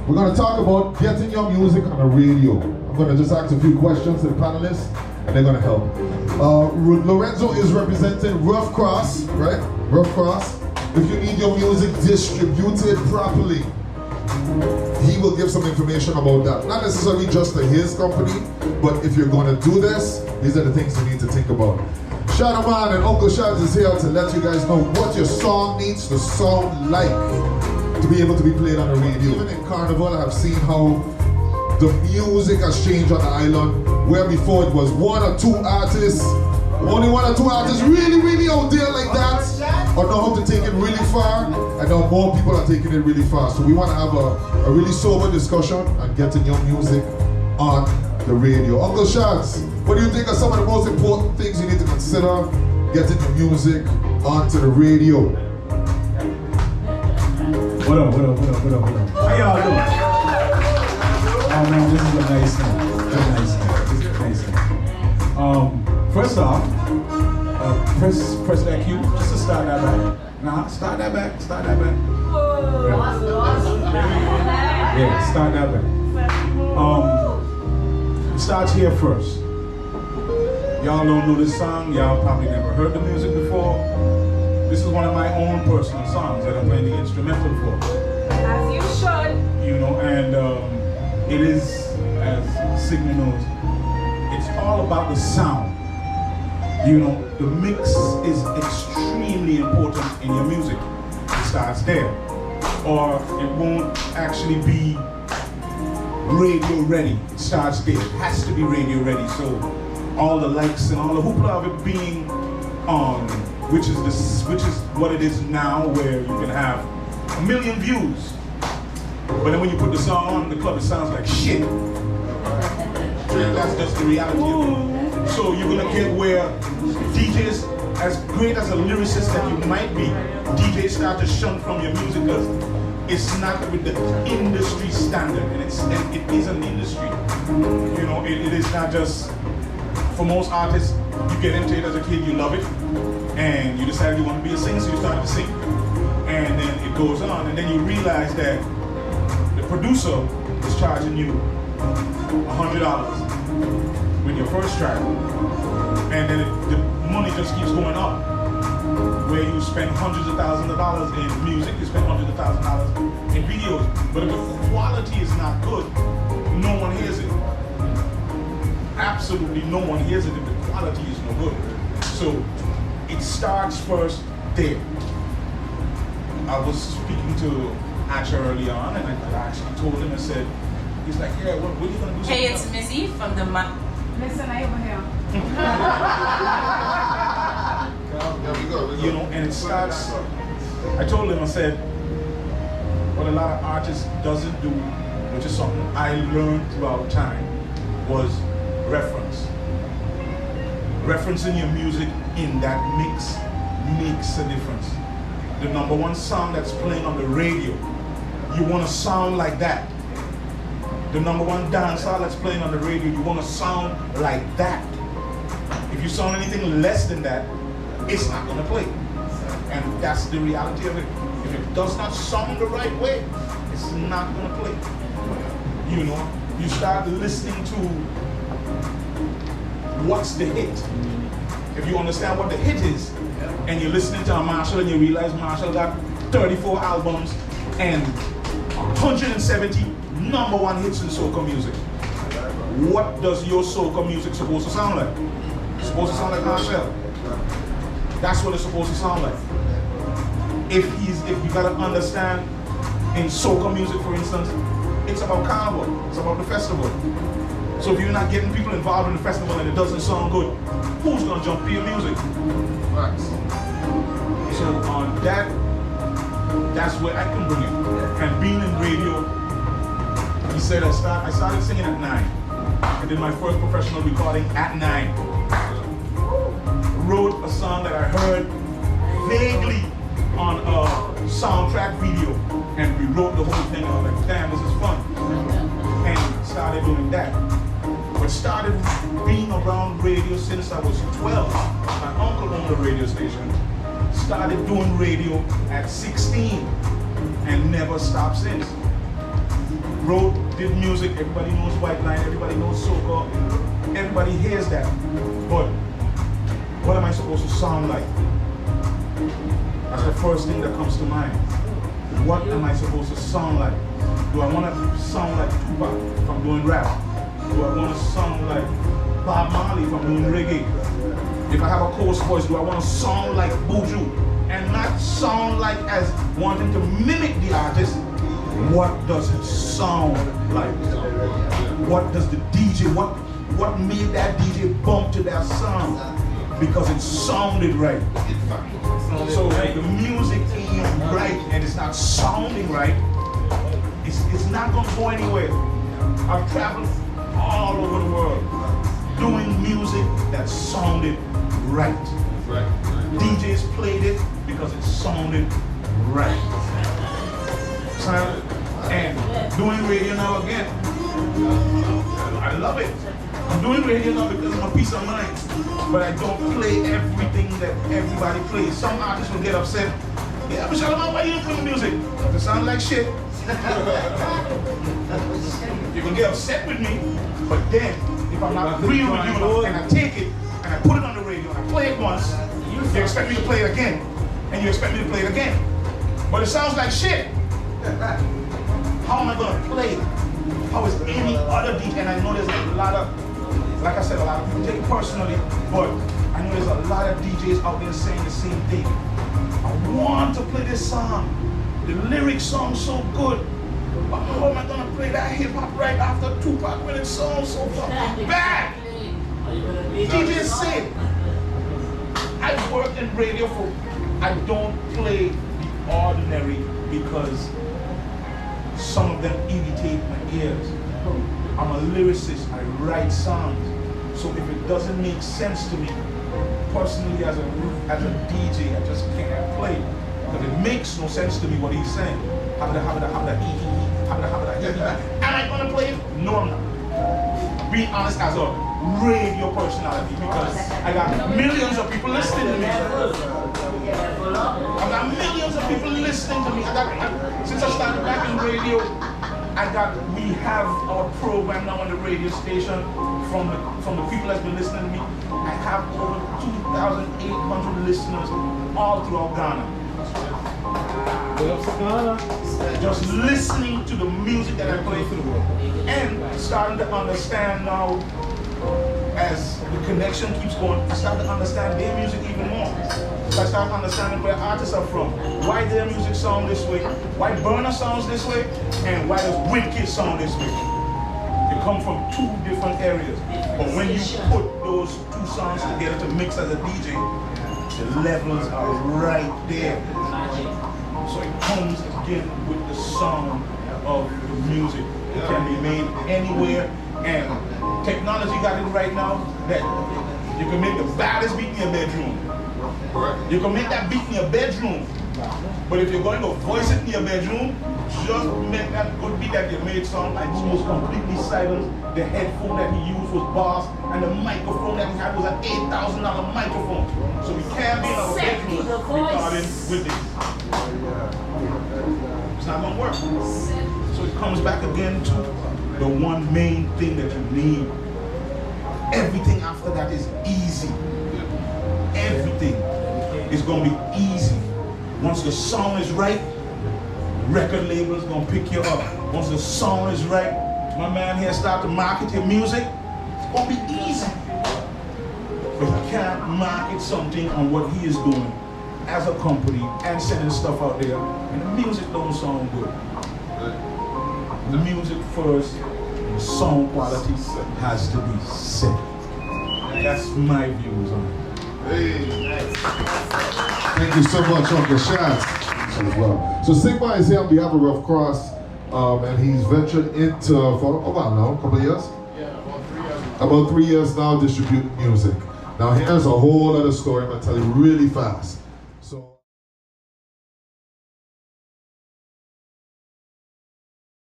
We're going to talk about getting your music on the radio. I'm going to just ask a few questions to the panelists, and they're going to help. Lorenzo is representing Rough Cross, right? Rough Cross. If you need your music distributed properly, he will give some information about that. Not necessarily just to his company, but if you're going to do this, these are the things you need to think about. Shadow Man and Uncle Shadz is here to let you guys know what your song needs to sound like to be able to be played on the radio. Even in Carnival, I have seen how the music has changed on the island, where before it was one or two artists, only one or two artists really out there like that, or know how to take it really far, and now more people are taking it really far. So we want to have a really sober discussion on getting your music on the radio. Uncle Shadz, what do you think are some of the most important things you need to consider getting your music onto the radio? What up? How y'all doing? Oh man, this is a nice thing. This is a nice thing. First off, press that cue just to start that back. Nah, start that back. Yeah, start that back. It starts here first. Y'all don't know this song. Y'all probably never heard the music before. This is one of my own personal songs that I'm playing the instrumental for. As you should. You know, and it is, as Sigma knows, it's all about the sound. You know, the mix is extremely important in your music. It starts there. Or it won't actually be radio ready. It starts there. It has to be radio ready. So all the likes and all the hoopla of it being on, which is what it is now, where you can have 1 million views. But then when you put the song on in the club, it sounds like shit. That's just the reality of it. So you're gonna get where DJs, as great as a lyricist that you might be, DJs start to shun from your music because it's not with the industry standard, and it is an industry. You know, it is not just, for most artists, you get into it as a kid, you love it, and you decide you want to be a singer, so you start to sing. And then it goes on, and then you realize that the producer is charging you $100 with your first track, and then the money just keeps going up, where you spend hundreds of thousands of dollars in music, you spend hundreds of thousands of dollars in videos, but if the quality is not good, no one hears it. Absolutely no one hears it if the quality is no good. So it starts first there. I was speaking to Asher early on, and I actually told him, I said, he's like, yeah, what are you going to do? Hey, it's Missy from the Listen, I over here. You know, and it starts, I told him, I said, what a lot of artists doesn't do, which is something I learned throughout time, was reference. Referencing your music in that mix makes a difference. The number one song that's playing on the radio, you want to sound like that. The number one dancehall that's playing on the radio, you want to sound like that. If you sound anything less than that, it's not going to play. And that's the reality of it. If it does not sound the right way, it's not going to play. You know, you start listening to what's the hit. If you understand what the hit is, and you're listening to a Marshall and you realize Marshall got 34 albums and 170 number one hits in soca music. What does your soca music supposed to sound like? It's supposed to sound like Marshall. That's what it's supposed to sound like. If you gotta understand, in soca music, for instance, it's about carnival, it's about the festival. So if you're not getting people involved in the festival and it doesn't sound good, who's gonna jump to your music? Right. So on that's where I can bring it. And being in radio, he said I started singing at 9. I did my first professional recording at 9. Wrote a song that I heard vaguely on a soundtrack video, and we wrote the whole thing. I was like, damn, this is fun. And started doing that. But started being around radio since I was 12. My uncle owned a radio station. Started doing radio at 16 and never stopped since. wrote, did music, everybody knows White Line, everybody knows soca, everybody hears that. But what am I supposed to sound like? That's the first thing that comes to mind. What am I supposed to sound like? Do I want to sound like Tupac if I'm doing rap? Do I want to sound like Bob Marley if I'm doing reggae? If I have a coarse voice, do I want to sound like Buju? And not sound like as wanting to mimic the artist. What does it sound like? What does the DJ, what made that DJ bump to that sound? Because it sounded right. So if the music ain't right and it's not sounding right, it's not gonna go anywhere. I've traveled all over the world doing music that sounded right. DJs played it because it sounded right. And doing radio now again, I love it. I'm doing radio now because of my peace of mind, but I don't play everything that everybody plays. Some artists will get upset. Yeah, Michelle, why you don't play music? It sounds like shit. You can get upset with me, but then if I'm not real with you and I take it and I put it on the radio and I play it once, you expect me to play it again, and you expect me to play it again. But it sounds like shit. How am I gonna play it? How is any other DJ? And I know there's a lot of, like I said, a lot of people take it personally, but I know there's a lot of DJs out there saying the same thing. I want to play this song. The lyrics sound so good. But how am I gonna play that hip hop right after Tupac when it sounds so fucking bad? DJs say it. I've worked in radio for, I don't play the ordinary because some of them irritate my ears. I'm a lyricist, I write songs. So if it doesn't make sense to me, personally as a DJ, I just can't play it. Because it makes no sense to me what he's saying. Am I gonna play it? No, I'm not. Being honest as a radio personality, because I got millions of people listening to me. I got millions of people listening to me. Since I started back in radio, we have our program now on the radio station from the people that's been listening to me. I have over 2,800 listeners all throughout Ghana. Just listening to the music that I play through and starting to understand now as the connection keeps going, I start to understand their music even more. So I start understanding where artists are from, why their music sound this way, why Burner sounds this way, and why does Windkid sound this way. They come from two different areas, but when you put those two sounds together to mix as a DJ, the levels are right there. So it comes again with the sound of the music. It can be made anywhere, and technology got it right now that you can make the baddest beat in your bedroom. You can make that beat in your bedroom, but if you're going to voice it in your bedroom, just make that good beat that you made sound like it was completely silent. The headphone that he used was bass, and the microphone that he had was an $8,000 microphone. So we can't be in our bedroom recording with this. It's not gonna work. So it comes back again to the one main thing that you need. Everything after that is easy. Everything is gonna be easy. Once the sound is right, record label's gonna pick you up. Once the sound is right, my man here start to market your music, it's gonna be easy. But you can't market something on what he is doing as a company and sending stuff out there, and the music don't sound good. The music first, the sound quality has to be set. That's my views on it. Hey. Thank you so much, Uncle Shadz. As well. So Sigma is here on behalf of Rough Cross, and he's ventured into, for a while now, a couple of years? Yeah, about 3 years. About 3 years now distributing music. Now here's a whole other story I'm going to tell you really fast.